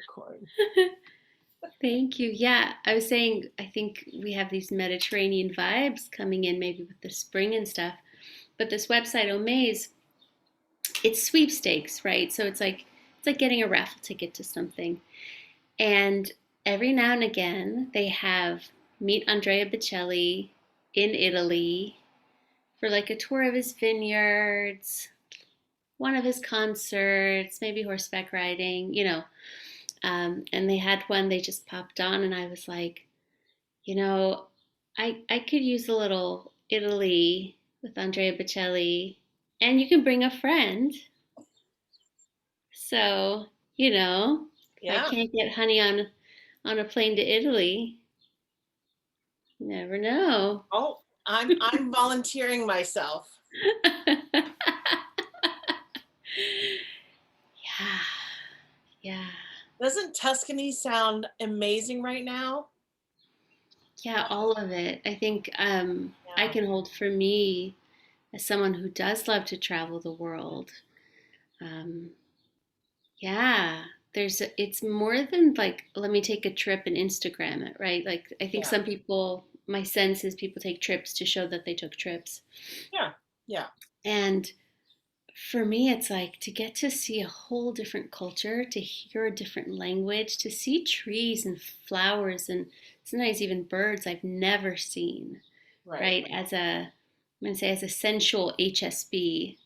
Corn. Thank you. Yeah, I was saying, I think we have these Mediterranean vibes coming in maybe with the spring and stuff. But this website, Omaze, it's sweepstakes, right? So it's like getting a raffle ticket to something. And every now and again, they have meet Andrea Bocelli in Italy for like a tour of his vineyards, one of his concerts, maybe horseback riding. And they had one they just popped on, and I was like, you know, I could use a little Italy with Andrea Bocelli, and you can bring a friend. So, if I Yeah. can't get honey on a plane to Italy, you never know. Oh, I'm volunteering myself. Yeah, yeah, Doesn't Tuscany sound amazing right now? yeah, all of it. I think I Yeah. can hold for me as someone who does love to travel the world. Um, yeah, it's more than like, let me take a trip and Instagram it, right? Like, I think Yeah. some people, my sense is people take trips to show that they took trips. Yeah. Yeah. And for me, it's like to get to see a whole different culture, to hear a different language, to see trees and flowers and sometimes even birds I've never seen, Right. right? I'm going to say as a sensual HSB,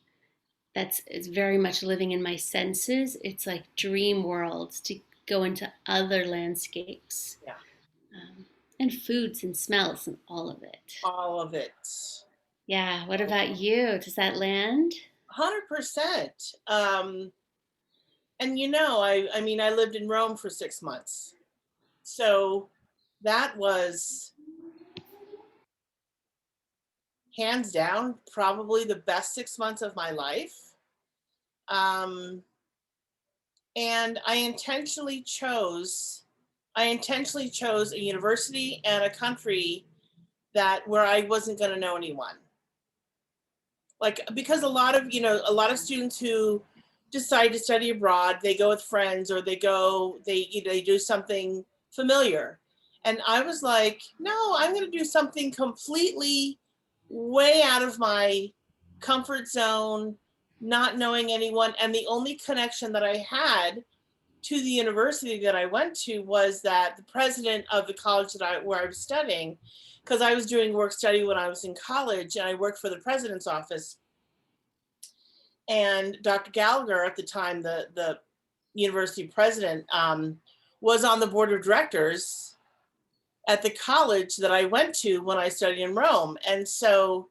that's is very much living in my senses. It's like dream worlds to go into other landscapes, Yeah. um, and foods and smells and all of it. All of it. Yeah. What about you? Does that land? 100%. And I mean, I lived in Rome for 6 months. So that was hands down probably the best 6 months of my life. Um, and I intentionally chose a university and a country that where I wasn't going to know anyone. Like because a lot of students who decide to study abroad, they go with friends or they do something familiar. And I was like, no, I'm going to do something completely way out of my comfort zone, not knowing anyone. And the only connection that I had to the university that I went to was that the president of the college where I was studying, because I was doing work study when I was in college and I worked for the president's office. And Dr. Gallagher at the time, the university president, was on the board of directors at the college that I went to when I studied in Rome. And so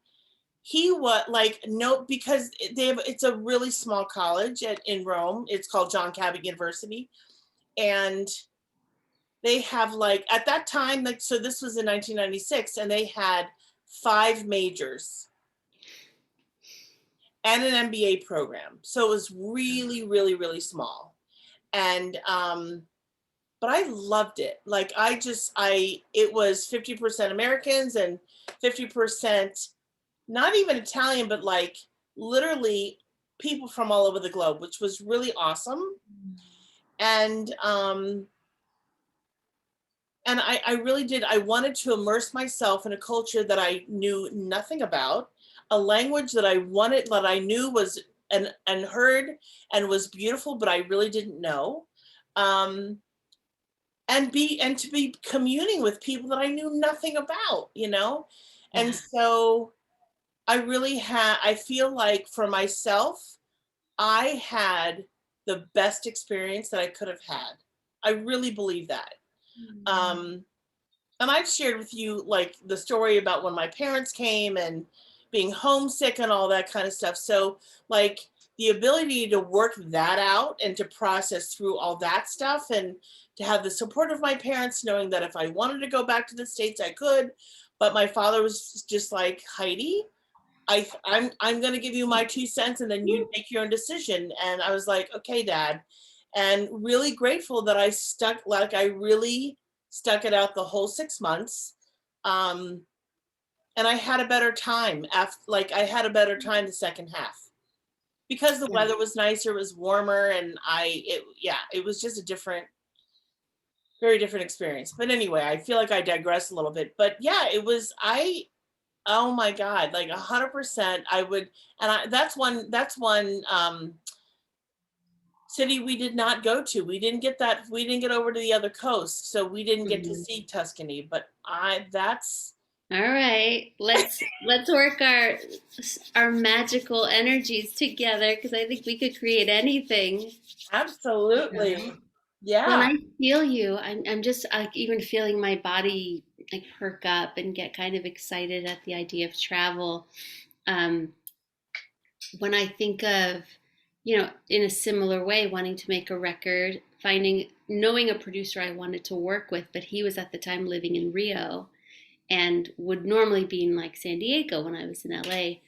he was like, no, because it's a really small college in Rome. It's called John Cabot University. And they have like at that time, like, so this was in 1996, and they had 5 majors and an MBA program. So it was really, really, really small. And but I loved it. Like it was 50% Americans and 50% not even Italian, but like literally people from all over the globe, which was really awesome. And I really did. I wanted to immerse myself in a culture that I knew nothing about, a language that I knew was and heard and was beautiful, but I really didn't know. Um, and to be communing with people that I knew nothing about. And Yeah. so I feel like for myself, I had the best experience that I could have had. I really believe that. Um, and I've shared with you like the story about when my parents came and being homesick and all that kind of stuff. So like the ability to work that out and to process through all that stuff and to have the support of my parents, knowing that if I wanted to go back to the States, I could. But my father was just like, Heidi, I'm gonna give you my 2 cents and then you make your own decision. And I was like, okay, Dad. And really grateful that I really stuck it out the whole 6 months. Um, and I had a better time I had a better time the second half because the Yeah. weather was nicer, it was warmer, and it was just a different. very different experience. But anyway, I feel like I digress a little bit. But yeah, it was oh my God, like 100%. I would, and that's one city we did not go to. We didn't get over to the other coast, so we didn't get to Mhm. see Tuscany. But I that's All right, let's work our magical energies together because I think we could create anything. You know? absolutely, Well, and yeah. I feel you. I'm just like even feeling my body like perk up and get kind of excited at the idea of travel. Um, when I think of, in a similar way, wanting to make a record, knowing a producer I wanted to work with, but he was at the time living in Rio and would normally be in like San Diego when I was in LA.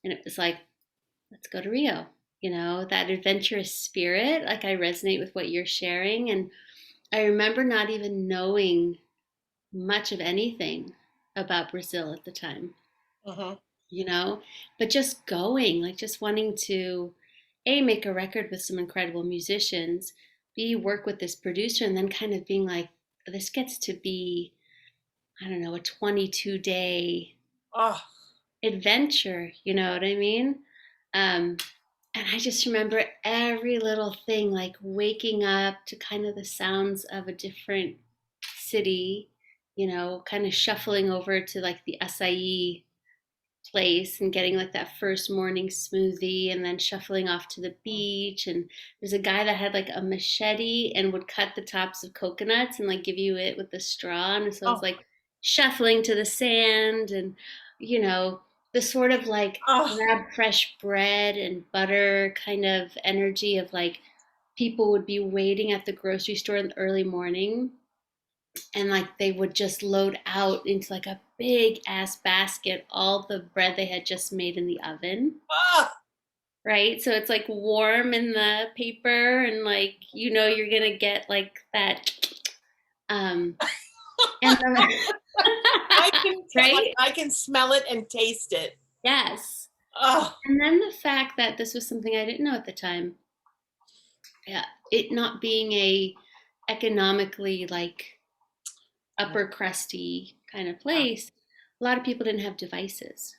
And it was like, let's go to Rio. That adventurous spirit, like I resonate with what you're sharing. And I remember not even knowing much of anything about Brazil at the time, Hmm. you know, but just going, like just wanting to A, make a record with some incredible musicians, B, work with this producer, and then kind of being like, this gets to be, I don't know, a 22-day Oh, adventure, you know what I mean? Um, and I just remember every little thing, like waking up to kind of the sounds of a different city, kind of shuffling over to like the acai place and getting like that first morning smoothie and then shuffling off to the beach. And there's a guy that had like a machete and would cut the tops of coconuts and like give you it with a straw. And so I was oh, like shuffling to the sand and, you know, the sort of like oh, grab fresh bread and butter kind of energy of like people would be waiting at the grocery store in the early morning and like they would just load out into like a big ass basket all the bread they had just made in the oven, oh, right? So it's like warm in the paper and like you're gonna get like that um and I can tell, like right, I can smell it and taste it. yes. Oh, And then the fact that this was something I didn't know at the time, yeah, it not being a economically like upper crusty kind of yeah. place, a lot of people didn't have devices.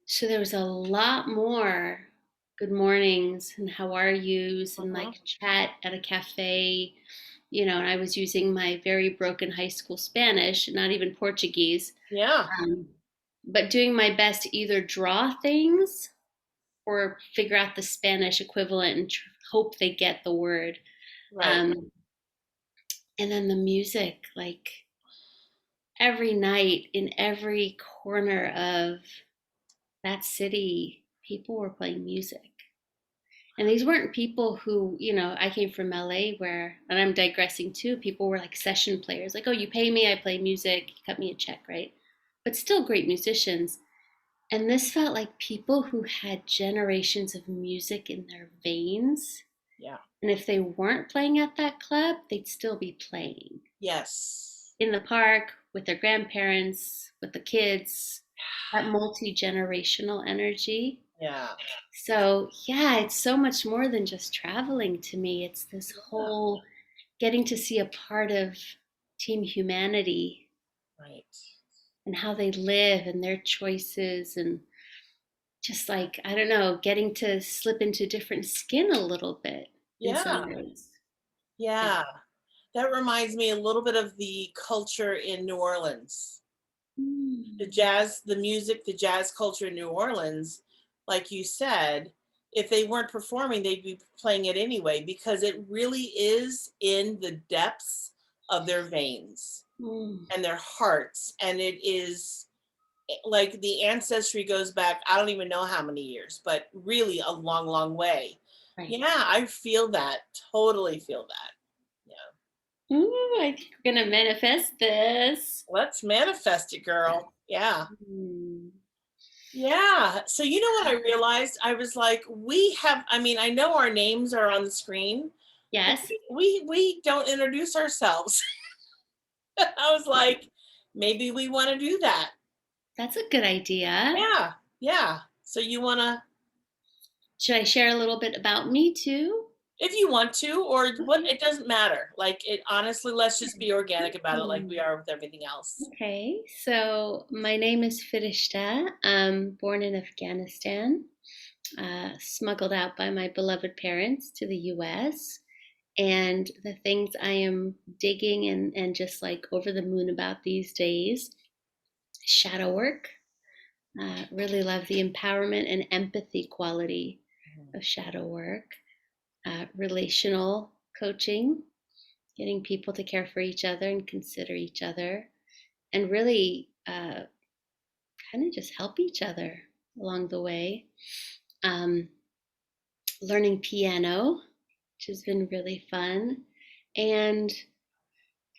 So there was a lot more good mornings and how are yous and Hmm. like chat at a cafe, and I was using my very broken high school Spanish, not even Portuguese, Yeah, um, but doing my best to either draw things or figure out the Spanish equivalent and hope they get the word. right. Um, and then the music, like every night in every corner of that city, people were playing music. And these weren't people who, I came from LA where, and I'm digressing too, people were like session players, like, oh, you pay me, I play music, you cut me a check, right? But still great musicians. And this felt like people who had generations of music in their veins. Yeah. And if they weren't playing at that club, they'd still be playing Yes. in the park with their grandparents, with the kids, that multi generational energy. Yeah. So, yeah, it's so much more than just traveling to me. It's this Yeah. whole getting to see a part of team humanity Right. and how they live and their choices and just like, I don't know, getting to slip into different skin a little bit in some Yeah. ways. Yeah. Yeah. That reminds me a little bit of the culture in New Orleans. The Mm, jazz, the music, the jazz culture in New Orleans, like you said, if they weren't performing, they'd be playing it anyway because it really is in the depths of their veins mm, and their hearts. And it is like the ancestry goes back, I don't even know how many years, but really a long, long way. right. Yeah, I feel that. Totally feel that. Yeah. Ooh, I think we're going to manifest this. Let's manifest it, girl. Yeah. Mm. Yeah. So you know what I realized? I was like, I mean, I know our names are on the screen, but Yes, we don't introduce ourselves. I was like, maybe we want to do that. that's a good idea. Yeah. Yeah. So you wanna Should I share a little bit about me too? If you want to, or what, Okay. it doesn't matter. Like, it honestly, let's just be organic about it like we Hmm. are with everything else. Okay, so my name is Firishta. I'm born in Afghanistan, smuggled out by my beloved parents to the US. And the things I am digging and just like over the moon about these days, shadow work. Really love the empowerment and empathy quality of shadow work, relational coaching, getting people to care for each other and consider each other, and really kind of just help each other along the way. Um, Learning piano, which has been really fun, and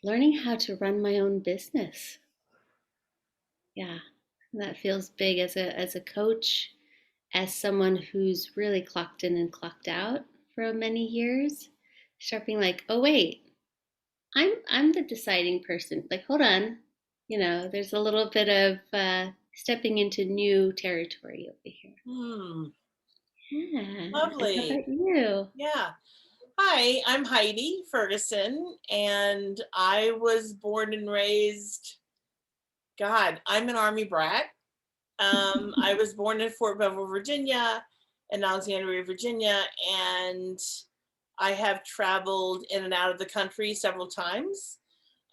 learning how to run my own business. Yeah, that feels big as a coach, as someone who's really clocked in and clocked out for many years. Start being like, oh wait, I'm the deciding person. Like, hold on, there's a little bit of stepping into new territory over here. Hmm. Yeah. And how Lovely. about you? Yeah. Hi, I'm Heidi Ferguson, and I was born and raised, God, I'm an Army brat. I was born in Fort Belvoir, Virginia, in Alexandria, Virginia, and I have traveled in and out of the country several times.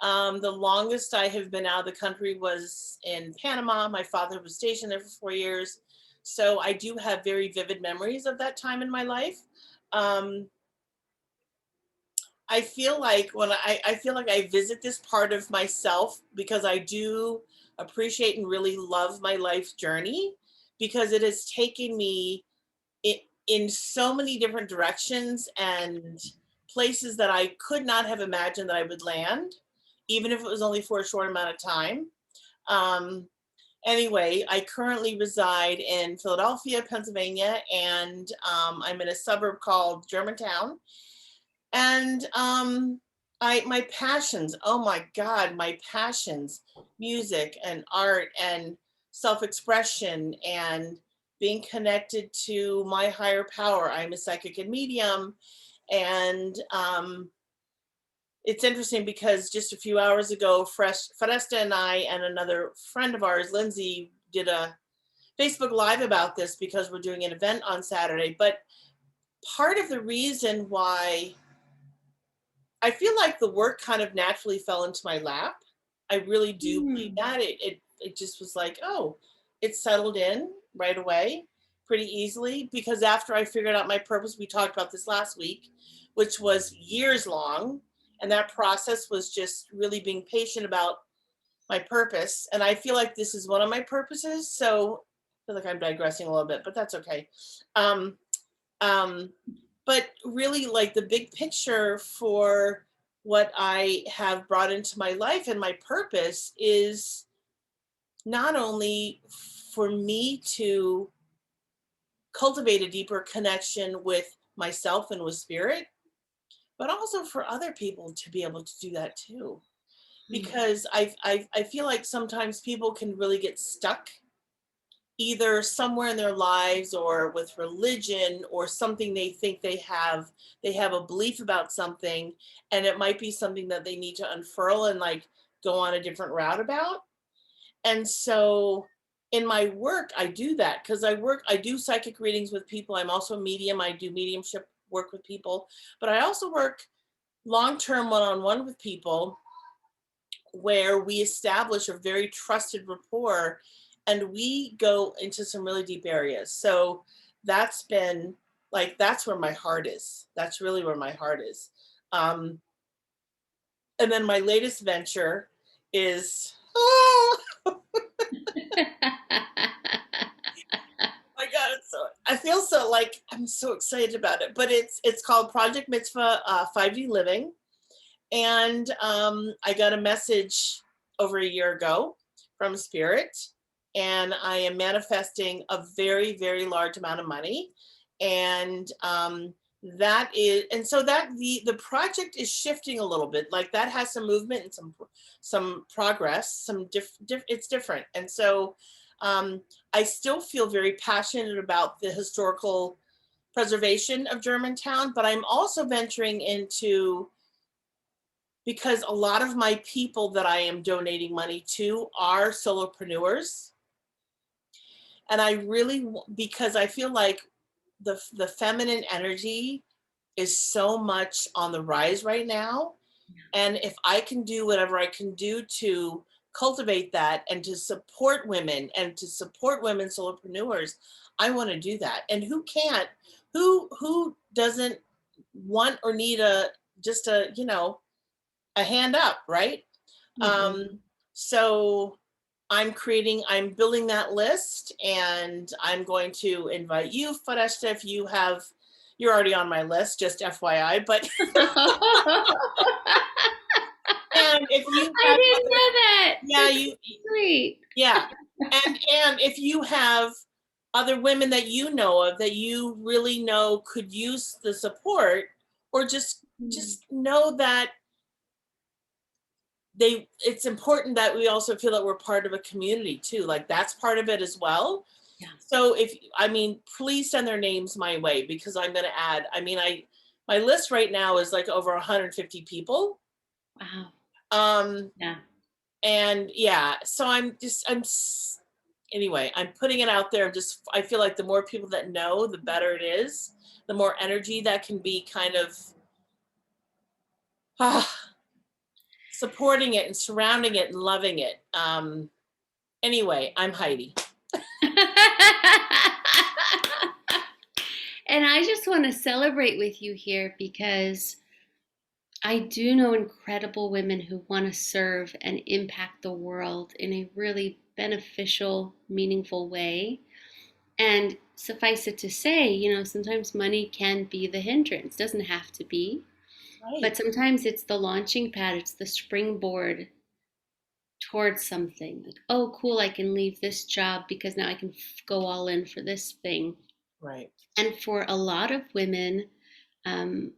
The longest I have been out of the country was in Panama. My father was stationed there for 4 years. So I do have very vivid memories of that time in my life. Um, I feel like I feel like I visit this part of myself because I do appreciate and really love my life journey, because it has taken me in so many different directions and places that I could not have imagined that I would land, even if it was only for a short amount of time. Um, anyway, I currently reside in Philadelphia, Pennsylvania, and I'm in a suburb called Germantown. And I my passions, oh my God, my passions, music and art and self-expression and being connected to my higher power. I'm a psychic and medium. And it's interesting because just a few hours ago, Fresta and I and another friend of ours, Lindsay, did a Facebook Live about this because we're doing an event on Saturday. But part of the reason why I feel like the work kind of naturally fell into my lap. I really do believe Hmm. that. It just was like, oh, it settled in right away pretty easily, because after I figured out my purpose, we talked about this last week, which was years long. And that process was just really being patient about my purpose. And I feel like this is one of my purposes. So I feel like I'm digressing a little bit, but that's okay. Um, um, but really, like, the big picture for what I have brought into my life and my purpose is not only for me to cultivate a deeper connection with myself and with spirit, but also for other people to be able to do that too. Hmm. Because I feel like sometimes people can really get stuck either somewhere in their lives or with religion or something they think they have a belief about something, and it might be something that they need to unfurl and like go on a different route about. And so in my work I do that because I do psychic readings with people. I'm also a medium. I do mediumship work with people, but I also work long-term one-on-one with people where we establish a very trusted rapport and we go into some really deep areas. So that's been like, that's where my heart is. That's really where my heart is. Um, and then my latest venture is, oh my God, it's so, I feel so like I'm so excited about it. But it's called Project Mitzvah 5D Living. And I got a message over a year ago from Spirit, and I am manifesting a very, very large amount of money. And that is, and so that the project is shifting a little bit. Like, that has some movement and some progress, it's different. And so I still feel very passionate about the historical preservation of Germantown, but I'm also venturing into, because a lot of my people that I am donating money to are solopreneurs. And I really, because I feel like the feminine energy is so much on the rise right now. And if I can do whatever I can do to cultivate that and to support women and to support women solopreneurs, I want to do that. And who can't, who doesn't want or need a, just a, a hand up, right? Um, Mhm. so I'm building that list, and I'm going to invite you, Foresta, if you're already on my list, just FYI, but, and if you I have didn't other, know that. yeah, That's sweet. yeah. And if you have other women that you know of that you really know could use the support, or Mm. just know that it's important that we also feel that we're part of a community too. Like, that's part of it as well. Yeah. So please send their names my way, because I'm going to add, my list right now is like over 150 people. Wow. Um, Yeah. and yeah, so anyway, I'm putting it out there. I feel like the more people that know, the better it is, the more energy that can be kind of, supporting it and surrounding it and loving it. Anyway, I'm Heidi. And I just want to celebrate with you here because I do know incredible women who want to serve and impact the world in a really beneficial, meaningful way. And suffice it to say, sometimes money can be the hindrance. Doesn't have to be, Right, but sometimes it's the launching pad, it's the springboard towards something. Like, oh, cool, I can leave this job because now I can go all in for this thing. right. And for a lot of women,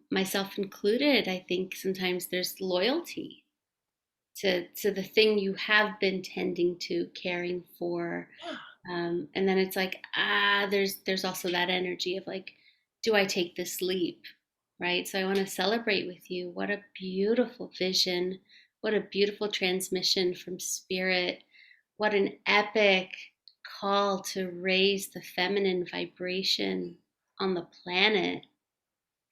myself included, I think sometimes there's loyalty to the thing you have been tending to, caring for. Yeah, And then it's like, there's also that energy of like, do I take this leap? Right. So I want to celebrate with you. What a beautiful vision. What a beautiful transmission from spirit. What an epic call to raise the feminine vibration on the planet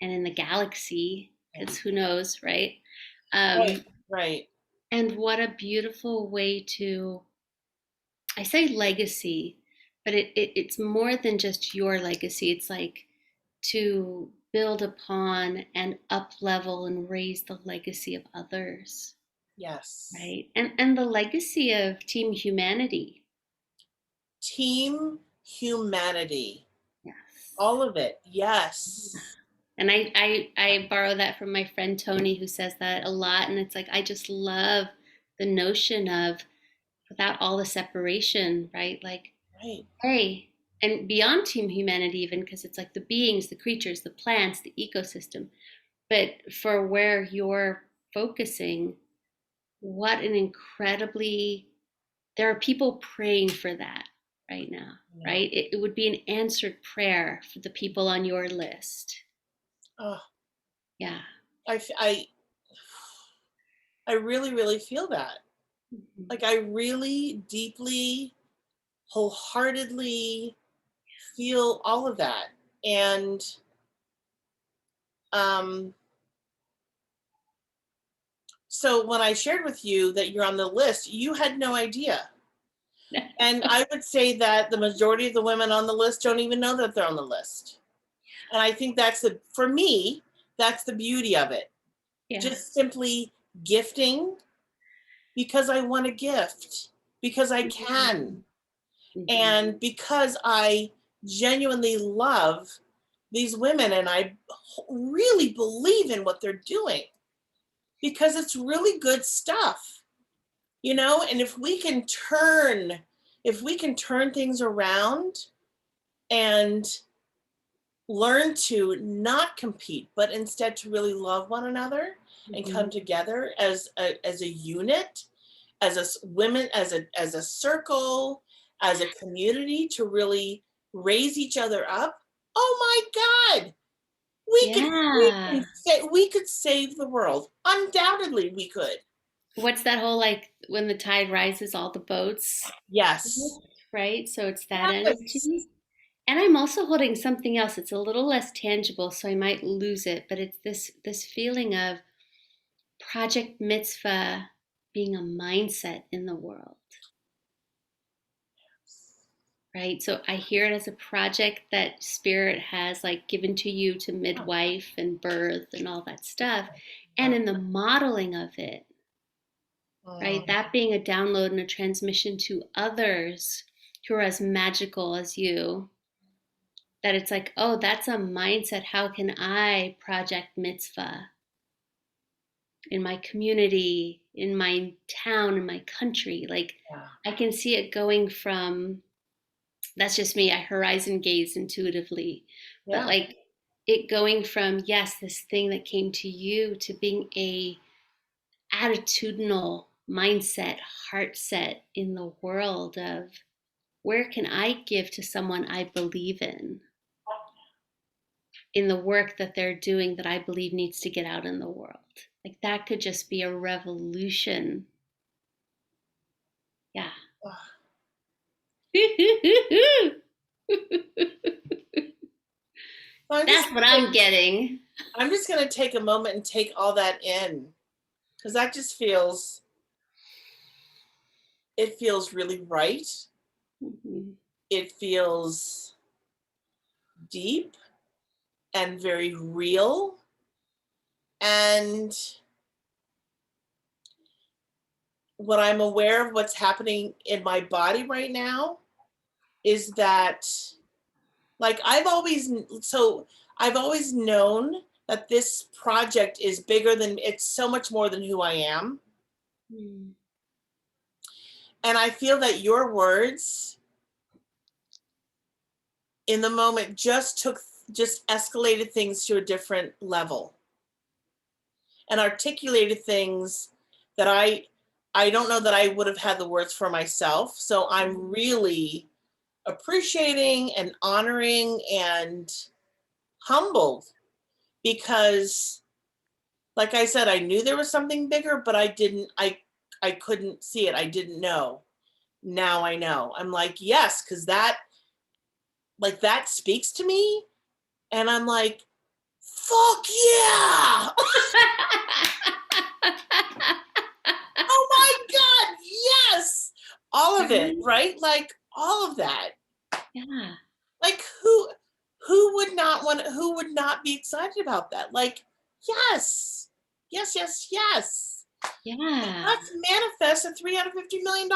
and in the galaxy, yeah. because who knows, right? Right, Um, right. and what a beautiful way to, I say legacy, but it's more than just your legacy. It's like to build upon and up level and raise the legacy of others, Yes. right? And the legacy of Team Humanity. Team humanity. Yes. All of it. Yes. And I borrow that from my friend Tony, who says that a lot. And it's like, I just love the notion of without all the separation, right? Like, Right. hey, and beyond Team Humanity, even because it's like the beings, the creatures, the plants, the ecosystem. But for where you're focusing, what an incredibly, there are people praying for that right now, No. right? It would be an answered prayer for the people on your list. Oh, Yeah. I, f- I really, really feel that. Mhm. Like, I really deeply, wholeheartedly feel all of that. And um, so when I shared with you that you're on the list, you had no idea. And I would say that the majority of the women on the list don't even know that they're on the list. And I think for me, that's the beauty of it. Yeah. Just simply gifting because I want to gift, because I can, Mhm. Mhm. and because I genuinely love these women and I really believe in what they're doing, because it's really good stuff, and if we can turn things around and learn to not compete, but instead to really love one another and come Mhm. together as a unit, women, as a circle, as a community, to really raise each other up. Oh my God. Yeah. We could save the world. Undoubtedly we could. What's that whole like when the tide rises, all the boats, Yes. right? So it's that Yes. energy. And I'm also holding something else. It's a little less tangible, so I might lose it, but it's this feeling of Project Mitzvah being a mindset in the world, right? So I hear it as a project that Spirit has like given to you to midwife and birth and all that stuff. And in the modeling of it, right? That being a download and a transmission to others who are as magical as you, that it's like, oh, that's a mindset. How can I project mitzvah in my community, in my town, in my country? Like, Yeah. I can see it going from, that's just me, I horizon gaze intuitively, but Yeah. like it going from, yes, this thing that came to you to being a attitudinal mindset, heart set in the world of where can I give to someone I believe in the work that they're doing that I believe needs to get out in the world. Like that could just be a revolution. Yeah. So That's what I'm getting. I'm just going to take a moment and take all that in, because that just feels, it feels really right. Mm-hmm. It feels deep and very real. And what I'm aware of what's happening in my body right now is that, like, I've always known that this project is bigger than, it's so much more than who I am. Mm. And I feel that your words in the moment just escalated things to a different level and articulated things that I don't know that I would have had the words for myself. So I'm really appreciating and honoring and humbled, because like I said, I knew there was something bigger, but I couldn't see it. I didn't know. Now I know. I'm like, yes, because that speaks to me. And I'm like, fuck yeah. Oh my God, yes. All of it, right? Like all of that. Yeah. Like who would not be excited about that? Like, yes. Yes, yes, yes. Yeah. Let's manifest a $350 million.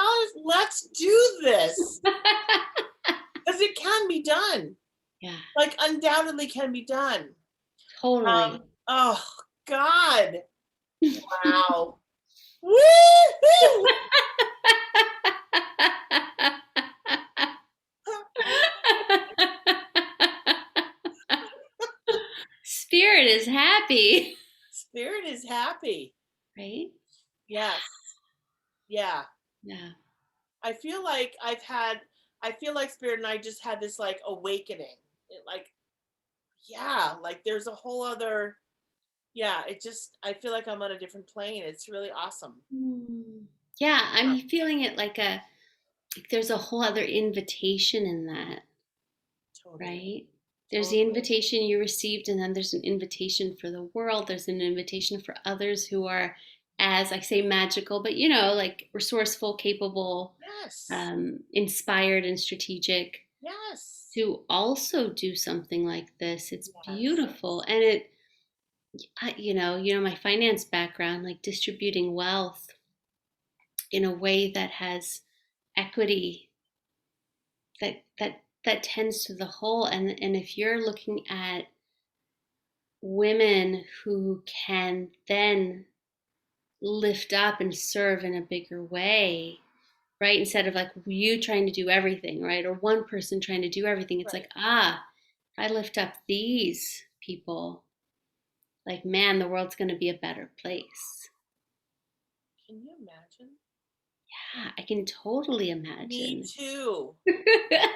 Let's do this. Because it can be done. Yeah. Like undoubtedly can be done. Totally. Oh God. Wow. Woo-hoo! Spirit is happy. Spirit is happy. Right? Yes. Yeah. Yeah. I feel like Spirit and I just had this like awakening. Like, yeah, like there's a whole other, yeah, I feel like I'm on a different plane. It's really awesome. Yeah, I'm feeling it like there's a whole other invitation in that, Totally. right? There's the invitation you received, and then there's an invitation for the world. There's an invitation for others who are, as I say, magical, but like resourceful, capable, Yes. inspired, and strategic Yes. to also do something like this. It's Yes. beautiful, and it, my finance background, like distributing wealth in a way that has equity that tends to the whole, and if you're looking at women who can then lift up and serve in a bigger way, right, instead of like you trying to do everything, right, or one person trying to do everything, it's like, if I lift up these people, like, man, the world's going to be a better place. Can you imagine? Yeah, I can totally imagine. Me too. It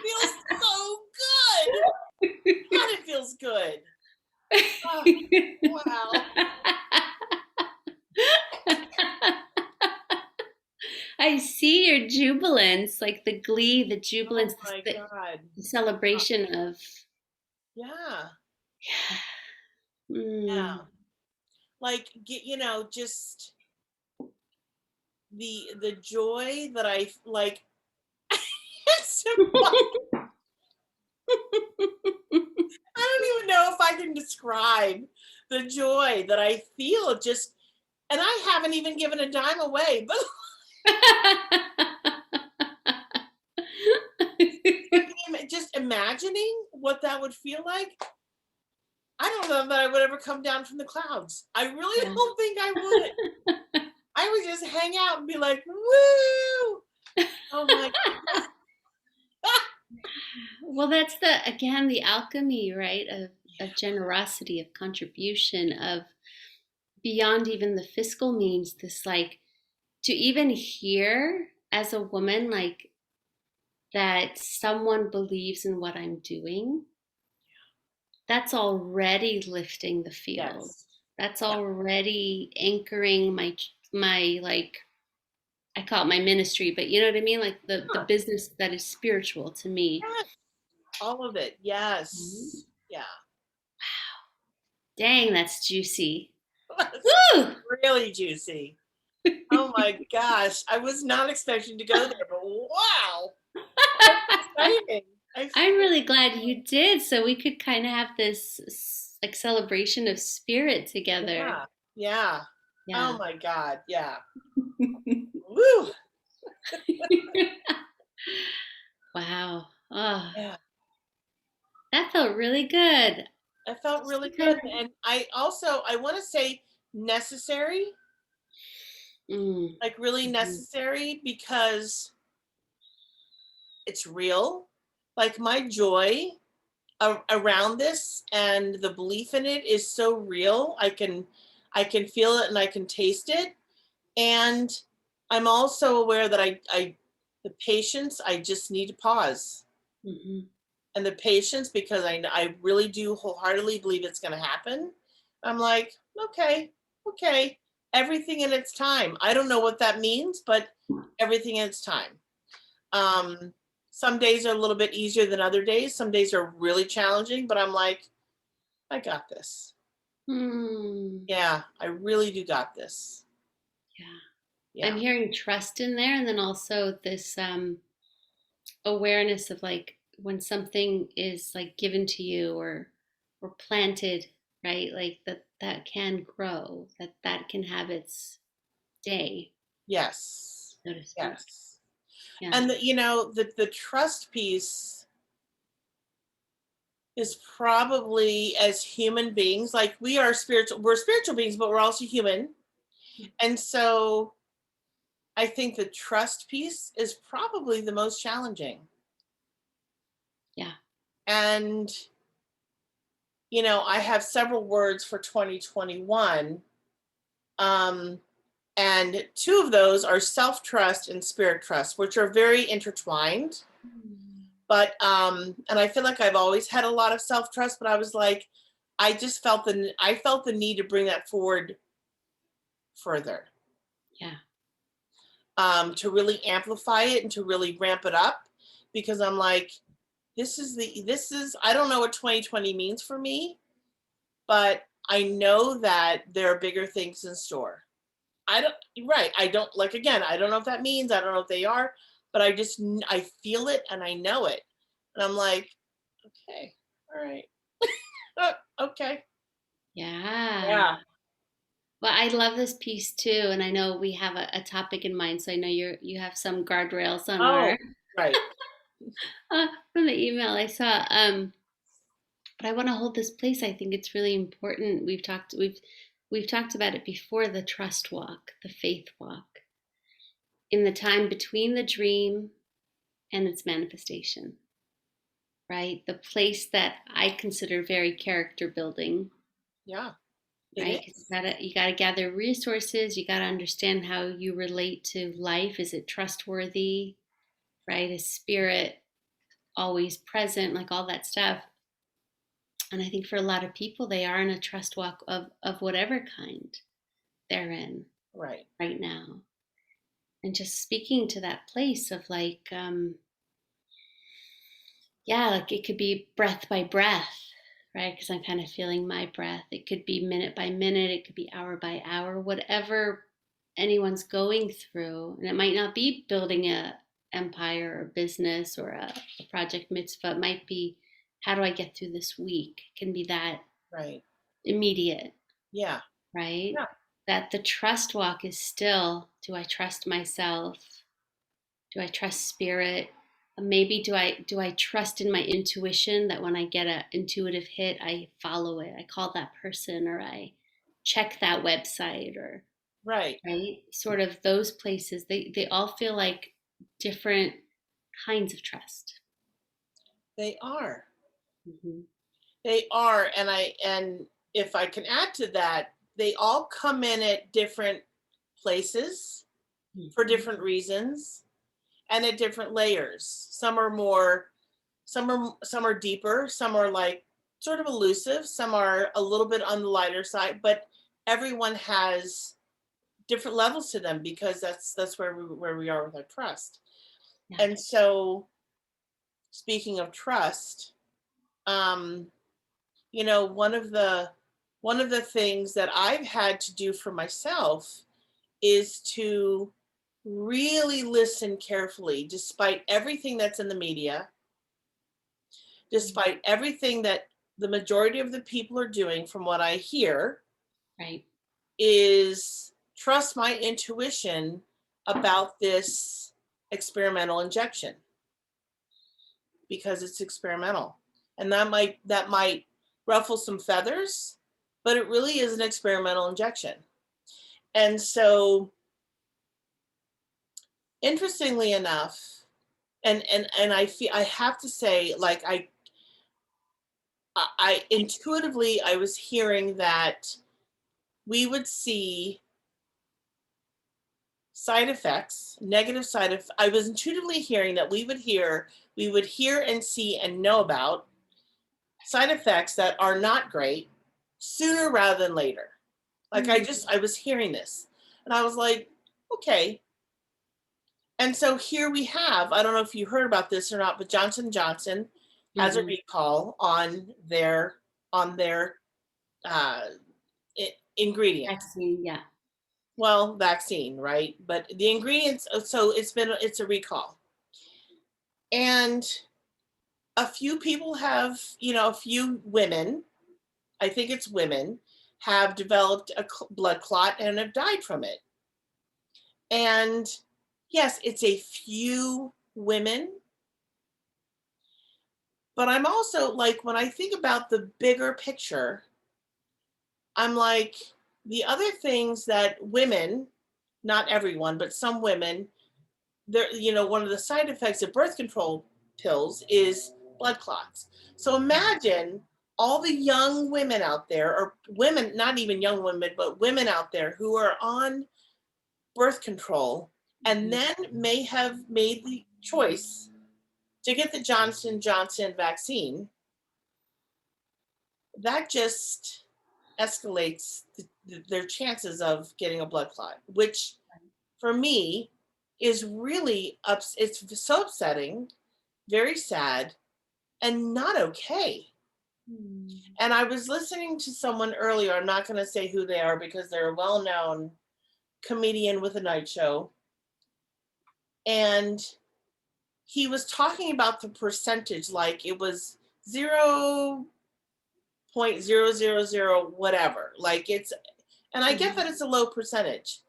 feels so good. feels good. Oh, wow. I see your jubilance, like the glee, the jubilance, Oh my God. the celebration of, Yeah. mm. Yeah. Like, just the joy that I like. It's so I don't even know if I can describe the joy that I feel just, and I haven't even given a dime away, but just imagining what that would feel like, I don't know that I would ever come down from the clouds. I really Yeah. don't think I would. I would just hang out and be like, woo! Oh my Well, that's the again the alchemy, right? Of generosity, of contribution, of beyond even the fiscal means. This like to even hear as a woman like that someone believes in what I'm doing. That's already lifting the field. yes. That's Yeah. already anchoring my like I call it my ministry, but you know what I mean? Like the Huh. business that is spiritual to me. Yes. All of it. Mhm. Yes. Yeah. Dang, that's juicy. That's Woo! really juicy. Oh my gosh. I was not expecting to go there, but wow. That's exciting. I I'm really glad you did, so we could kind of have this like celebration of spirit together. Yeah. Yeah. Oh Yeah. my God. Yeah. Woo. Wow. Oh, Yeah. that felt really good. I felt Just really to good. kind of, And I want to say necessary, mm, like really mhm, necessary because it's real. Like my joy around this and the belief in it is so real. I can feel it and I can taste it. And I'm also aware that the patience, I just need to pause. mhm. And the patience, because I really do wholeheartedly believe it's going to happen. I'm like, okay, okay, everything in its time. I don't know what that means, but everything in its time. Um, some days are a little bit easier than other days. Some days are really challenging, but I'm like, I got this. Hmm. Yeah, I really do got this. Yeah. I'm Yeah. hearing trust in there, and then also this awareness of like when something is like given to you or planted, right? Like that can grow, that can have its day, Yes. so to speak. Yes. Yeah. And the trust piece is probably, as human beings, like we're spiritual beings, but we're also human. And so I think the trust piece is probably the most challenging. Yeah. And I have several words for 2021. Um, and two of those are self trust and spirit trust, which are very intertwined. But and I feel like I've always had a lot of self trust, but I was like, I felt the need to bring that forward further, Yeah. to really amplify it and to really ramp it up, because I'm like, this is I don't know what 2020 means for me, but I know that there are bigger things in store. I don't Right. I don't, like, again, I don't know what that means. I don't know what they are, but I feel it and I know it. And I'm like, okay, all right. Okay. Yeah. Yeah. Well, I love this piece too, and I know we have a topic in mind, so I know you have some guardrails somewhere Oh, right. from the email I saw. But I want to hold this place. I think it's really important. We've talked about it before, the trust walk, the faith walk, in the time between the dream and its manifestation, right? The place that I consider very character building, Yeah, it right? 'Cause is. you gotta gather resources, you gotta understand how you relate to life. Is it trustworthy, right? Is spirit always present, like all that stuff. And I think for a lot of people, they are in a trust walk of whatever kind they're in Right. right now. And just speaking to that place of like, yeah, like it could be breath by breath, right? Because I'm kind of feeling my breath. It could be minute by minute, it could be hour by hour, whatever anyone's going through. And it might not be building a empire or business or a project mitzvah. It might be, how do I get through this week? It can be that Right. immediate, Yeah. right? Yeah. That the trust walk is still, do I trust myself? Do I trust spirit? Maybe do I trust in my intuition that when I get an intuitive hit, I follow it. I call that person or I check that website or Right. right? Sort of those places. They all feel like different kinds of trust. They are. Mm-hmm. They are. And if I can add to that, they all come in at different places for Mm-hmm. different reasons and at different layers. Some are more, some are deeper, some are like sort of elusive, some are a little bit on the lighter side, but everyone has different levels to them because that's where we are with our trust. Yeah. And so speaking of trust, um, one of the things that I've had to do for myself is to really listen carefully, despite everything that's in the media, despite everything that the majority of the people are doing, from what I hear, Right. is trust my intuition about this experimental injection because it's experimental. And that might ruffle some feathers, but it really is an experimental injection. And so interestingly enough, and I have to say, like I intuitively I was hearing that we would see side effects, negative side effects. I was intuitively hearing that we would hear and see and know about side effects that are not great sooner rather than later. Like I was hearing this and I was like, okay. And so here we have, I don't know if you heard about this or not, but Johnson & Johnson has a Mm-hmm. recall on their uh, ingredient. Vaccine. Yeah. Well, vaccine, right? But the ingredients, so it's a recall. And a few people have, a few women, I think it's women, have developed a blood clot and have died from it. And yes, it's a few women, but I'm also like, when I think about the bigger picture, I'm like, the other things that women, not everyone, but some women, one of the side effects of birth control pills is blood clots. So imagine all the young women out there, or women, not even young women, but women out there who are on birth control and Mm-hmm. then may have made the choice to get the Johnson & Johnson vaccine. That just escalates their chances of getting a blood clot, which for me is really it's so upsetting, very sad, and not okay. Mm-hmm. And I was listening to someone earlier, I'm not going to say who they are because they're a well-known comedian with a night show, and he was talking about the percentage like it was 0.000 whatever, like it's, and I get that it's a low percentage.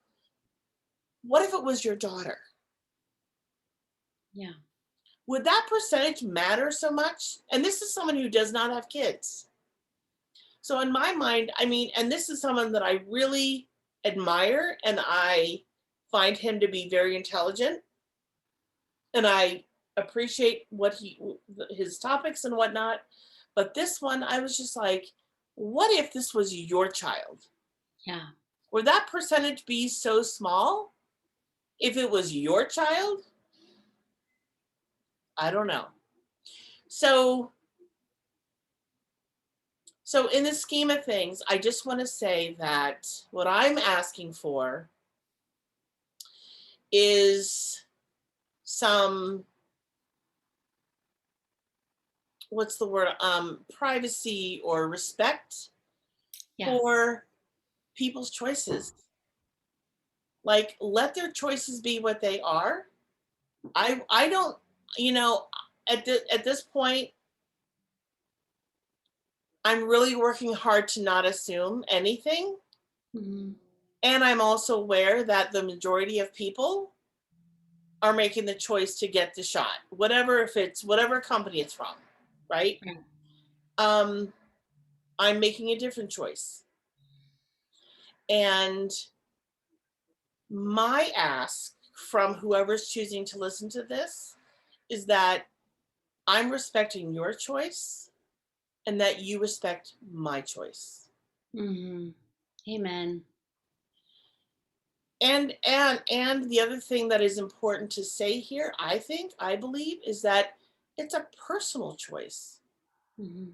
What if it was your daughter? Yeah. Would that percentage matter so much? And this is someone who does not have kids. So in my mind, I mean, and this is someone that I really admire and I find him to be very intelligent and I appreciate his topics and whatnot. But this one, I was just like, what if this was your child? Yeah. Would that percentage be so small if it was your child? I don't know. So So in the scheme of things, I just want to say that what I'm asking for is some, what's the word, privacy or respect Yeah. for people's choices. Like, let their choices be what they are. I don't, you know, at this point, I'm really working hard to not assume anything. Hmm. And I'm also aware that the majority of people are making the choice to get the shot, whatever, if it's whatever company it's from, right? Right. Um, I'm making a different choice. And my ask from whoever's choosing to listen to this is that I'm respecting your choice and that you respect my choice. Hmm. Amen. And the other thing that is important to say here, I believe, is that it's a personal choice. Hmm.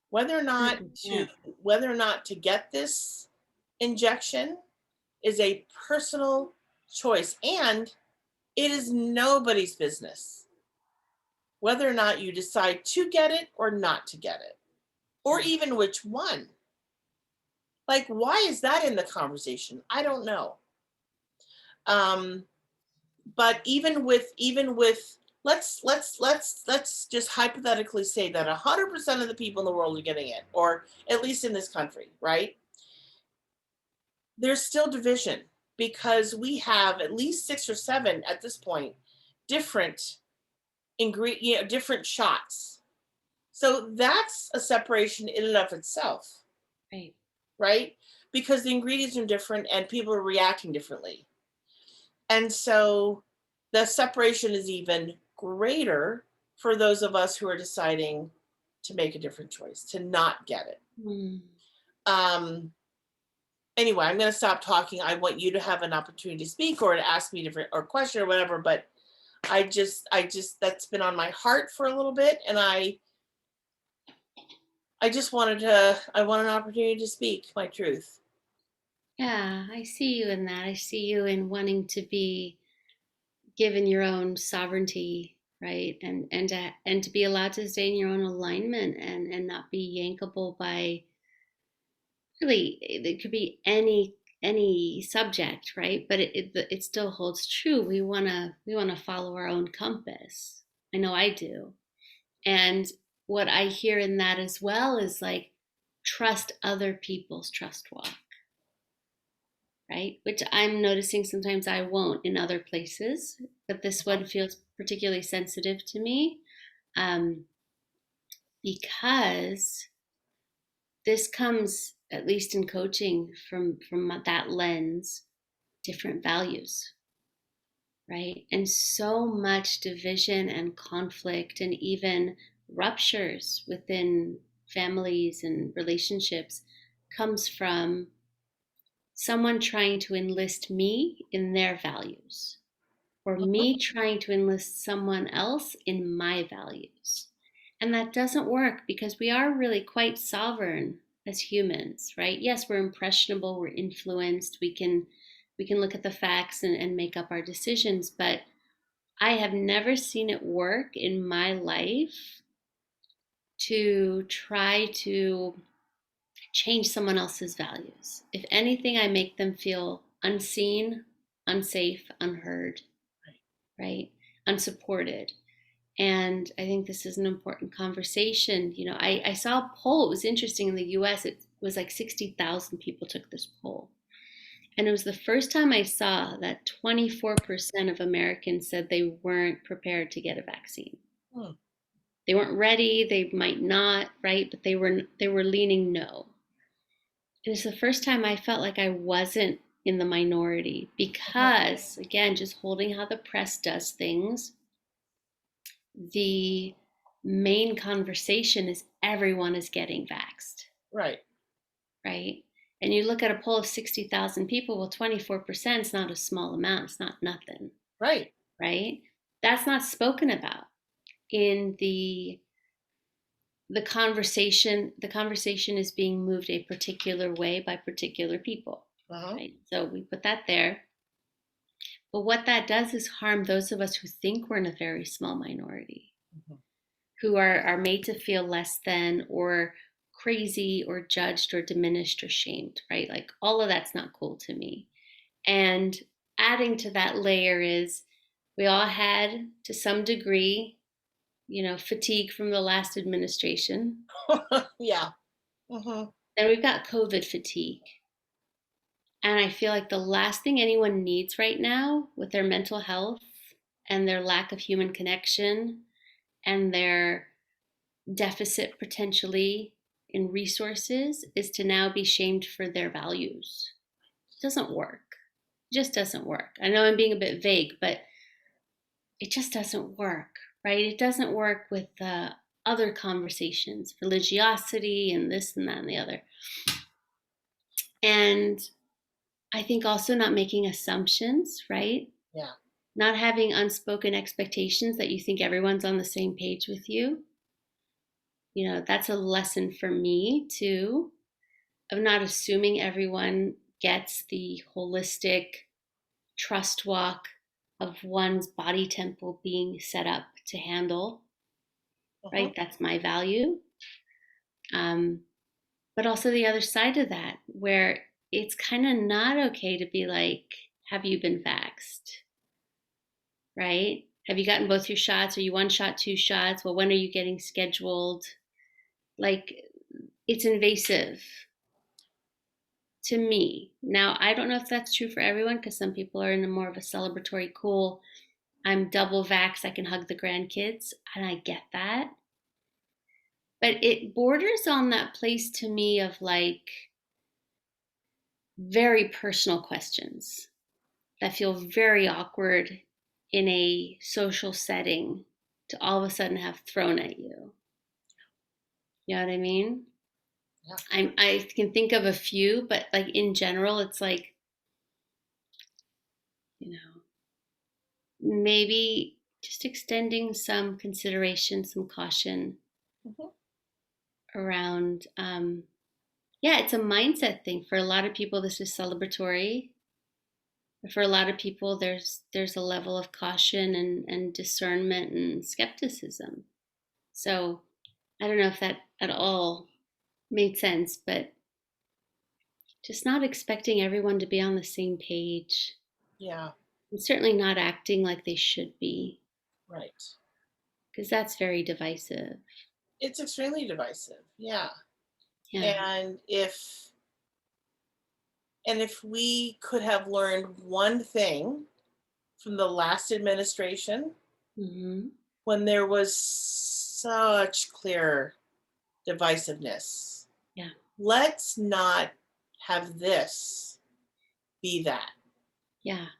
Whether or not to 100%. whether or not to get this injection is a personal choice, and it is nobody's business whether or not you decide to get it or not to get it, or Yeah. even which one. Like, why is that in the conversation? I don't know. Um, but even with let's just hypothetically say that 100% of the people in the world are getting it, or at least in this country, right? There's still division because we have at least 6 or 7 at this point different ingredient, different shots. So that's a separation in and of itself, Right. right? Because the ingredients are different and people are reacting differently. And so the separation is even greater for those of us who are deciding to make a different choice, to not get it. Mm. Um, anyway, I'm going to stop talking. I want you to have an opportunity to speak or to ask me different or question or whatever. But that's been on my heart for a little bit, and I just I want an opportunity to speak my truth. Yeah, I see you in that. I see you in wanting to be given your own sovereignty, right? And to be allowed to stay in your own alignment and not be yankable by, really, it could be any subject, right? But it still holds true. We want to follow our own compass. I know I do. And what I hear in that as well is like, trust other people's trust walk, right? Which I'm noticing sometimes I won't in other places, but this one feels particularly sensitive to me, um, because this comes, at least in coaching, from that lens, different values, right? And so much division and conflict and even ruptures within families and relationships comes from someone trying to enlist me in their values, or me trying to enlist someone else in my values. And that doesn't work because we are really quite sovereign as humans, right? Yes, we're impressionable, we're influenced, we can look at the facts and make up our decisions, but I have never seen it work in my life to try to change someone else's values. If anything, I make them feel unseen, unsafe, unheard, right? Unsupported. And I think this is an important conversation. I saw a poll. It was interesting in the US. It was like 60,000 people took this poll. And it was the first time I saw that 24% of Americans said they weren't prepared to get a vaccine. Hmm. They weren't ready, they might not, right? But they were leaning no. It was the first time I felt like I wasn't in the minority because, again, just holding how the press does things, the main conversation is everyone is getting vaxxed, Right, right? And you look at a poll of 60,000 people, well, 24% is not a small amount. It's not nothing, right. right? That's not spoken about in the the conversation is being moved a particular way by particular people, Uh-huh. right? So we put that there. But what that does is harm those of us who think we're in a very small minority, Mhm. who are made to feel less than or crazy or judged or diminished or shamed, right? Like all of that's not cool to me. And adding to that layer is we all had to some degree, fatigue from the last administration. Yeah. Hmm. Then we've got COVID fatigue. And I feel like the last thing anyone needs right now with their mental health and their lack of human connection and their deficit potentially in resources is to now be shamed for their values. It doesn't work. It just doesn't work. I know I'm being a bit vague, but it just doesn't work, right? It doesn't work with other conversations, religiosity and this and that and the other. And I think also not making assumptions, right? Yeah. Not having unspoken expectations that you think everyone's on the same page with you. That's a lesson for me too, of not assuming everyone gets the holistic trust walk of one's body temple being set up to handle, Uh-huh. right? That's my value. Um, but also the other side of that, where it's kind of not okay to be like, have you been vaxxed? Right? Have you gotten both your shots? Are you one shot, two shots? Well, when are you getting scheduled? Like, it's invasive to me. Now, I don't know if that's true for everyone because some people are in a more of a celebratory, cool, I'm double vax, I can hug the grandkids, and I get that. But it borders on that place to me of like very personal questions that feel very awkward in a social setting to all of a sudden have thrown at you. You know what I mean? Yeah. I can think of a few, but like in general, it's like, you know, maybe just extending some consideration, some caution Hmm. around, yeah, it's a mindset thing. For a lot of people, this is celebratory. For a lot of people, there's a level of caution and discernment and skepticism. So I don't know if that at all made sense, but just not expecting everyone to be on the same page Yeah. and certainly not acting like they should be, Right. because that's very divisive. It's extremely divisive. Yeah. Yeah. And if we could have learned one thing from the last administration, Hmm. when there was such clear divisiveness, Yeah. let's not have this be that, Yeah.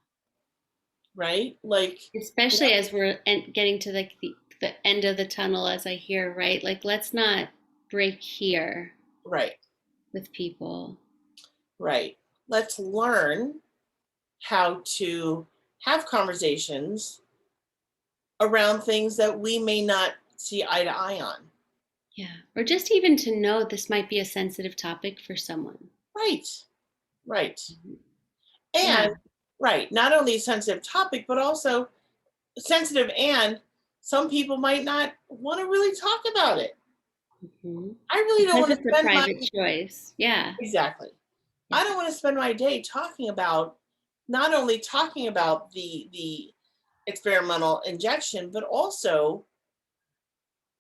right? Like, Especially as we're getting to like the end of the tunnel, as I hear, right? Like, let's not break here right, with people. right. Let's learn how to have conversations around things that we may not see eye to eye on. Yeah. Or just even to know this might be a sensitive topic for someone. Right, right. Mhm. Yeah. And right, not only a sensitive topic, but also sensitive, and some people might not want to really talk about it. Hmm. I really don't Because want to it's a spend my private choice. Yeah. exactly. Yeah. I don't want to spend my day talking about not only talking about the experimental injection, but also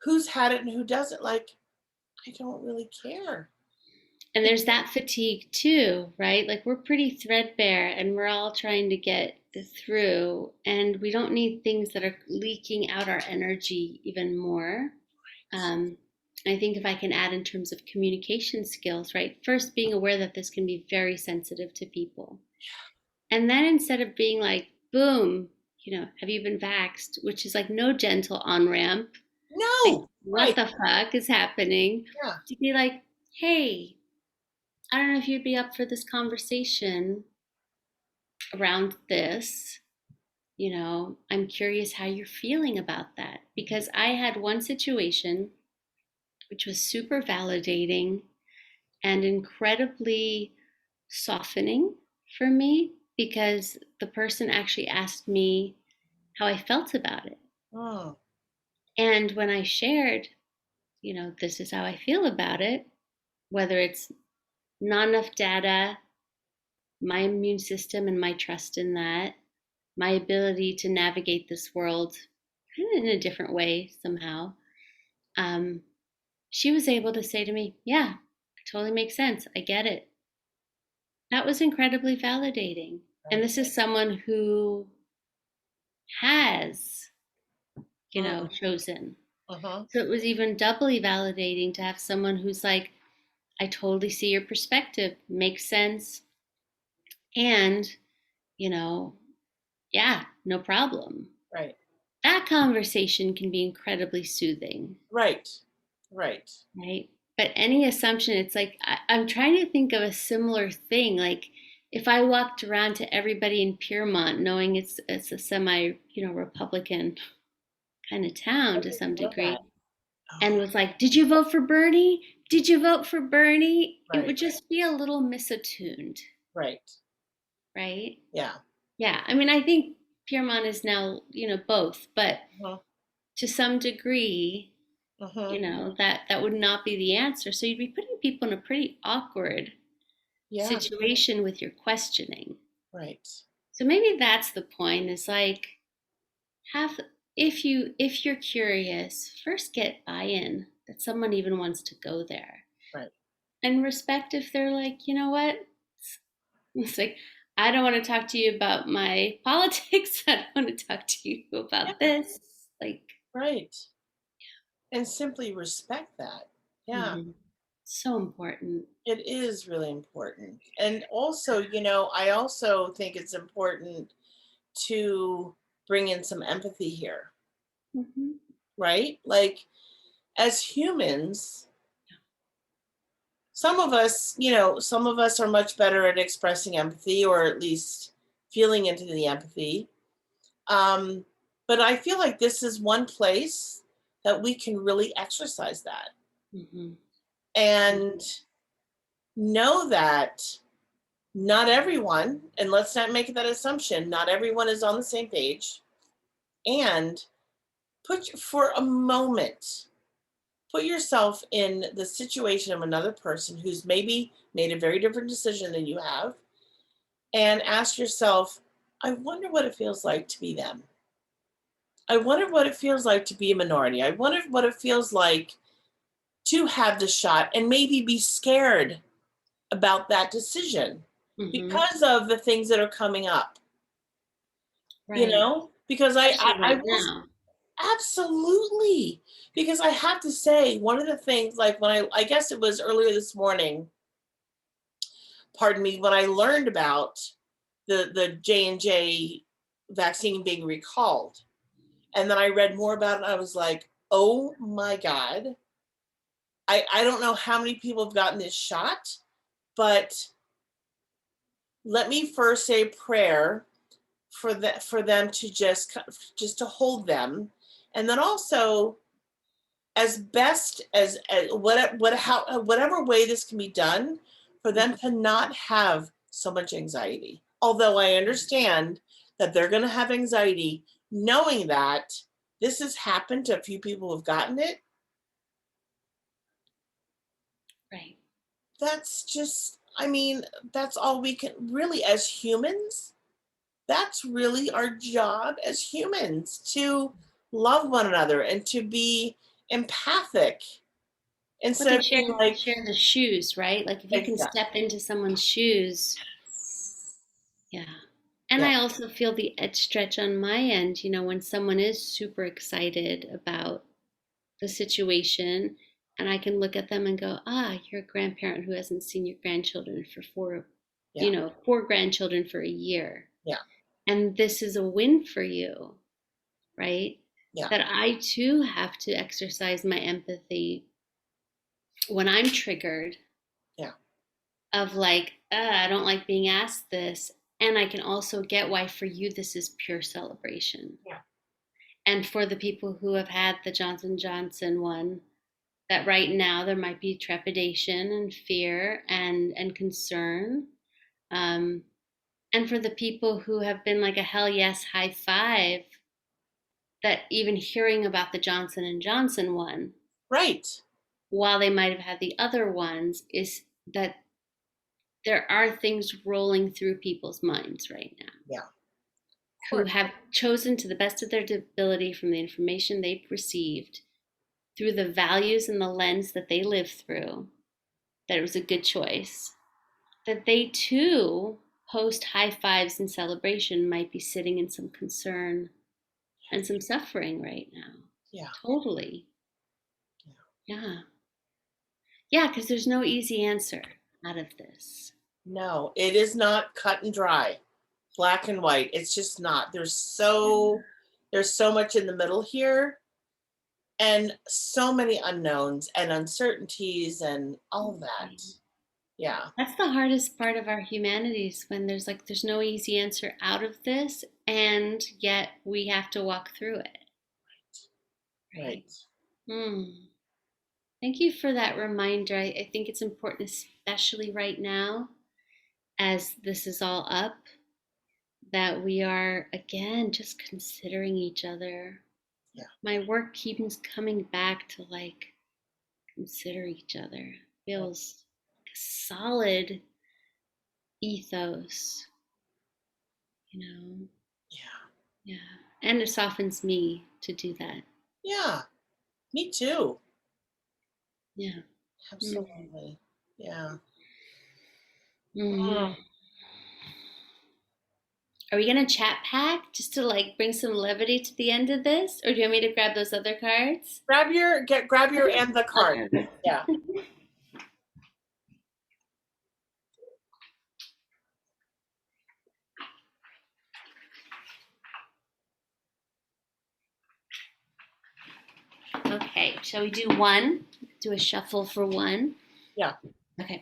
who's had it and who doesn't. Like, I don't really care. And there's that fatigue too, right? Like we're pretty threadbare and we're all trying to get through, and we don't need things that are leaking out our energy even more. Um, I think if I can add in terms of communication skills, right? First, being aware that this can be very sensitive to people. And then instead of being like, boom, have you been vaxxed? Which is like no gentle on ramp, like, No, what right. the fuck is happening? Yeah. To be like, hey, I don't know if you'd be up for this conversation around this. I'm curious how you're feeling about that. Because I had one situation which was super validating and incredibly softening for me because the person actually asked me how I felt about it. Mm, And when I shared, this is how I feel about it, whether it's not enough data, my immune system and my trust in that, my ability to navigate this world kind of in a different way somehow, um, she was able to say to me, yeah, it totally makes sense. I get it. That was incredibly validating. And right. this is someone who has, Mm, chosen. mm-hmm. So it was even doubly validating to have someone who's like, I totally see your perspective, makes sense. And, you know, yeah, no problem. Right. That conversation can be incredibly soothing, Right. Right. right? But any assumption, it's like, I'm trying to think of a similar thing. Like, if I walked around to everybody in Piermont knowing it's a semi, Republican kind of I town to didn't some know that. degree, and Oh, was like, "Did you vote for Bernie? Did you vote for Bernie?" It right. would just be a little misattuned, Right. right? Yeah. Yeah, I mean, I think Piermont is now, both, but Mm-hmm. to some degree, Mm-hmm. that would not be the answer. So you'd be putting people in a pretty awkward Yeah. situation with your questioning. Right. So maybe that's the point. Is like have if you're curious, first get buy-in that someone even wants to go there. Right. And respect if they're like, you know what? It's like, I don't want to talk to you about my politics. I don't want to talk to you about Yeah. this. Like, Right. And simply respect that. Yeah. mhm. So important. It is really important. And also, I also think it's important to bring in some empathy here, Hmm. right? Like, as humans, some of us are much better at expressing empathy or at least feeling into the empathy. Um, but I feel like this is one place that we can really exercise that Hmm. and know that not everyone, and let's not make that assumption, not everyone is on the same page. And for a moment, put yourself in the situation of another person who's maybe made a very different decision than you have and ask yourself, I wonder what it feels like to be them. I wonder what it feels like to be a minority. I wonder what it feels like to have the shot and maybe be scared about that decision Hmm. because of the things that are coming up, Right. because Especially I right will. now. Absolutely. Because I have to say, one of the things, like when I guess it was earlier this morning, pardon me, when I learned about the J&J vaccine being recalled, and then I read more about it, I was like, oh my God. I don't know how many people have gotten this shot, but let me first say a prayer for them to just to hold them, and then also as best as whatever way this can be done for them to not have so much anxiety. Although I understand that they're going to have anxiety knowing that this has happened to a few people who've gotten it. Right. That's just, I mean, that's all we can really, as humans, that's really our job as humans, to love one another and to be empathic But instead to of being like, share the shoes, right? Like if you can exactly. step into someone's shoes, yeah. And Yeah, I also feel the edge stretch on my end, when someone is super excited about the situation, and I can look at them and go, you're a grandparent who hasn't seen your grandchildren for yeah, four grandchildren for a year. yeah, And this is a win for you, right? yeah, That I too have to exercise my empathy when I'm triggered yeah, of like, I don't like being asked this. And I can also get why for you this is pure celebration. yeah. And for the people who have had the Johnson Johnson one, that right now there might be trepidation and fear and concern. Um, and for the people who have been like a hell yes, high five, that even hearing about the Johnson and Johnson one, Right. while they might have had the other ones, is that there are things rolling through people's minds right now Yeah. Of who course. have chosen to the best of their ability from the information they've received through the values and the lens that they live through, that it was a good choice, that they too, post high fives and celebration, might be sitting in some concern and some suffering right now. Yeah. Totally. Yeah. Yeah. Yeah, because there's no easy answer out of this. No, it is not cut and dry, black and white. It's just not. There's so much in the middle here, and so many unknowns and uncertainties and all of that. Yeah. That's the hardest part of our humanities, when there's no easy answer out of this, and yet we have to walk through it. Right. Right. Hmm. Thank you for that reminder. I think it's important, especially right now, as this is all up, that we are again just considering each other. Yeah. My work keeps coming back to like consider each other. Feels like a solid ethos, you know. Yeah. Yeah. And it softens me to do that. Yeah. Me too. Yeah. Mm. Absolutely. Yeah. Mm. Mm. Are we gonna chat pack just to like bring some levity to the end of this? Or do you want me to grab those other cards? Grab your and the I'll card. grab them. Yeah. Okay, shall we do one? Do a shuffle for one? Yeah. Okay.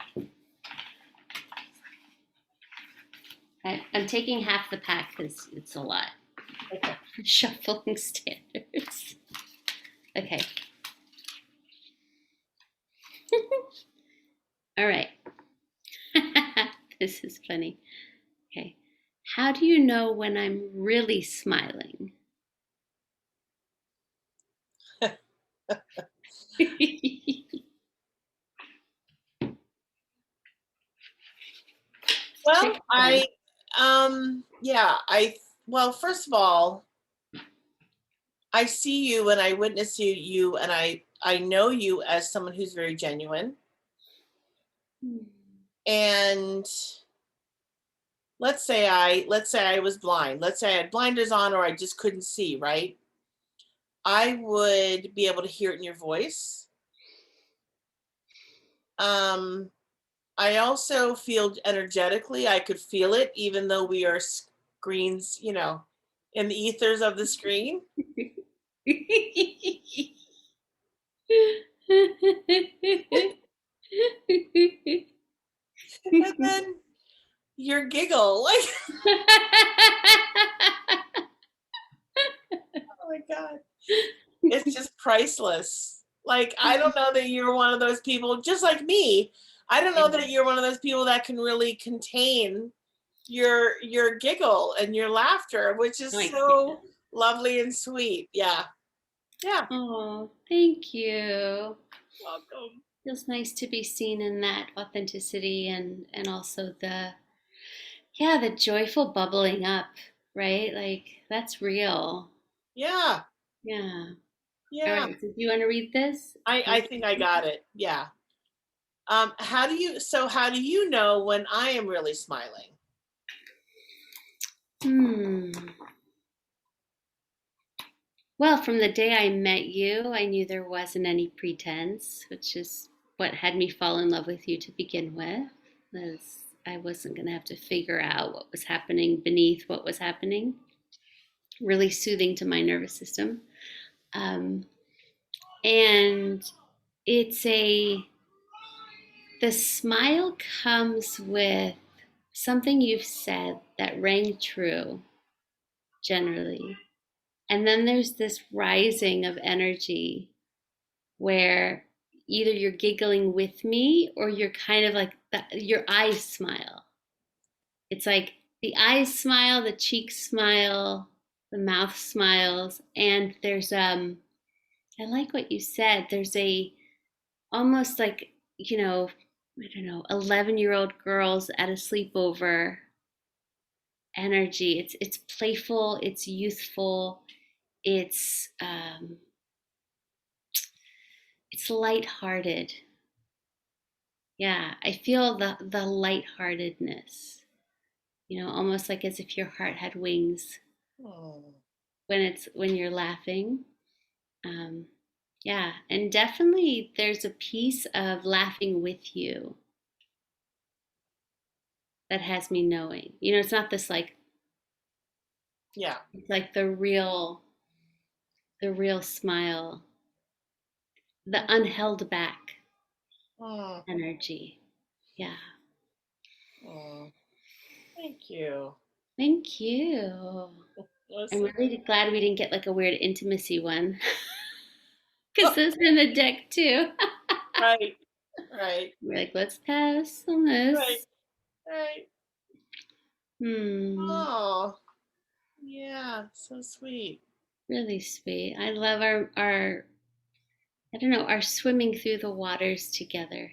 I'm taking half the pack because it's a lot. Okay. Shuffling standards. Okay. All right. This is funny. Okay. How do you know when I'm really smiling? Well, Tricky one. yeah, well, first of all, I see you and I witness you and I know you as someone who's very genuine. And let's say I was blind. Let's say I had blinders on or I just couldn't see, right? I would be able to hear it in your voice. Um, I also feel energetically, I could feel it, even though we are screens, in the ethers of the screen. And then your giggle, like, oh my God, it's just priceless. Like, I don't know that you're one of those people, just like me. I don't know that you're one of those people that can really contain your giggle and your laughter, which is My so goodness. lovely and sweet. Yeah. Yeah. Oh, thank you. Welcome. Feels nice to be seen in that authenticity, and also the joyful bubbling up, right? Like that's real. Yeah. Yeah. All Yeah. right. So do you want to read this? I think I got it. Yeah. How do you know when I am really smiling? Hmm. Well, from the day I met you, I knew there wasn't any pretense, which is what had me fall in love with you to begin with. Was I wasn't going to have to figure out what was happening beneath what was happening. Really soothing to my nervous system. Um, and it's the smile comes with something you've said that rang true generally. And then there's this rising of energy where either you're giggling with me or you're kind of like your eyes smile. It's like the eyes smile, the cheeks smile, the mouth smiles, and there's I like what you said. There's a almost like, I don't know, 11-year-old girls at a sleepover energy. It's playful, it's youthful, it's lighthearted. Yeah, I feel the lightheartedness. Almost like as if your heart had wings Oh, when you're laughing. Um, yeah, and definitely there's a piece of laughing with you that has me knowing. It's not this like yeah. it's like the real smile, the unheld back Oh, energy. Yeah. oh, thank you. Thank you. I'm Listen. really glad we didn't get like a weird intimacy one because those are in the deck too. Right, right, We're like, let's pass on right, this. right. Hmm. Oh, yeah, so sweet. Really sweet. I love our I don't know, our swimming through the waters together,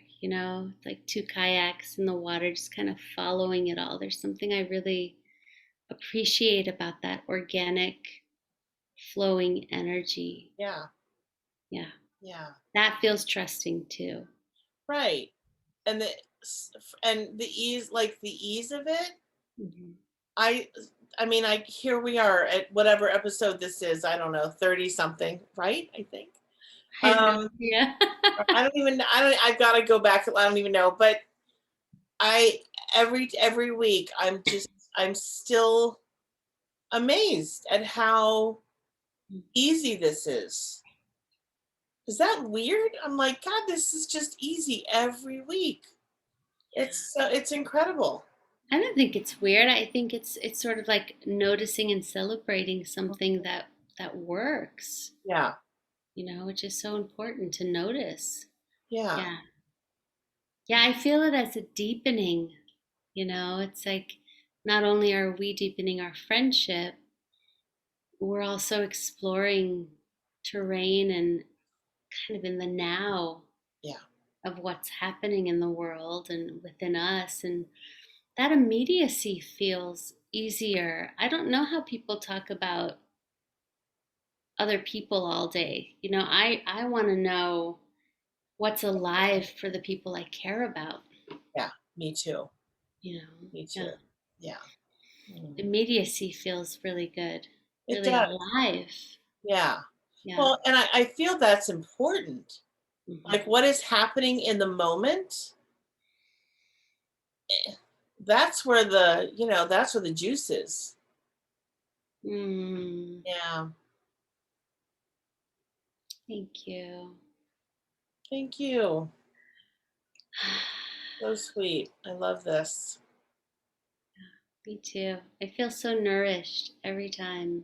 like two kayaks in the water, just kind of following it all. There's something I really appreciate about that organic flowing energy. Yeah, Yeah. yeah, That feels trusting too. right. And the ease, like the ease of it. Hmm. I I mean, here we are at whatever episode this is. I don't know, 30 something, right? I think. I have no Um, idea. I've got to go back. I don't even know, but I every week I'm still amazed at how easy this is. Is that weird? I'm like, God, this is just easy every week. It's incredible. I don't think it's weird. I think it's sort of like noticing and celebrating something that works, Yeah, which is so important to notice. yeah, Yeah. Yeah, I feel it as a deepening, it's like not only are we deepening our friendship, we're also exploring terrain and kind of in the now yeah, of what's happening in the world and within us. And that immediacy feels easier. I don't know how people talk about other people all day. I want to know what's alive for the people I care about, yeah. Me too. Me Yeah. too. Yeah. Mm. Immediacy feels really good, It really does. alive. Yeah. Yeah. Well, and I feel that's important. Like Hmm. what is happening in the moment, that's where the juice is. Mm, Yeah. thank you. Thank you. So sweet. I love this. Me too. I feel so nourished every time.